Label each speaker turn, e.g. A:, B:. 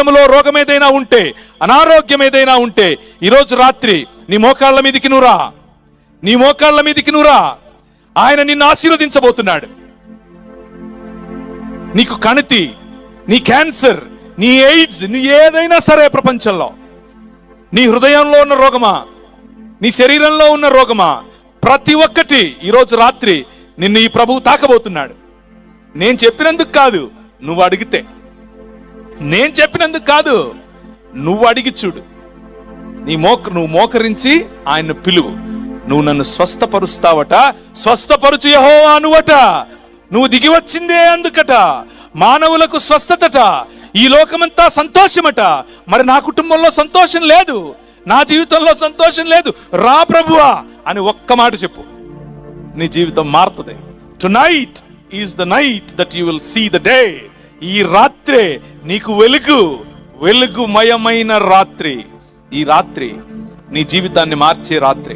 A: శరీరములో రోగం ఏదైనా ఉంటే, అనారోగ్యం ఏదైనా ఉంటే, ఈరోజు రాత్రి నీ మోకాళ్ళ మీదికి నువ్వురా, నీ మోకాళ్ళ మీదికి నువ్వురా. ఆయన నిన్ను ఆశీర్వదించబోతున్నాడు. నీకు కణితి, నీ క్యాన్సర్, నీ ఎయిడ్స్, నీ ఏదైనా సరే ప్రపంచంలో, నీ హృదయంలో ఉన్న రోగమా, నీ శరీరంలో ఉన్న రోగమా, ప్రతి ఒక్కటి ఈరోజు రాత్రి నిన్ను ఈ ప్రభువు తాకబోతున్నాడు. నేను చెప్పినందుకు కాదు, నువ్వు అడిగితే. నేను చెప్పినందుకు కాదు, నువ్వు అడిగి చూడు. నువ్వు మోకరించి ఆయన్ను పిలువు. నువ్వు నన్ను స్వస్థపరుస్తావట, స్వస్థపరుచు యెహోవా అనువట. నువ్వు దిగి వచ్చిందే అందుకట. మానవులకు స్వస్థతట, ఈ లోకమంతా సంతోషమట. మరి నా కుటుంబంలో సంతోషం లేదు, నా జీవితంలో సంతోషం లేదు, రా ప్రభువా అని ఒక్క మాట చెప్పు, నీ జీవితం మారుతుంది. Tonight is the night that you will see the day. ఈ రాత్రే నీకు వెలుగుమయమైన రాత్రి. ఈ రాత్రి నీ జీవితాన్ని మార్చే రాత్రి.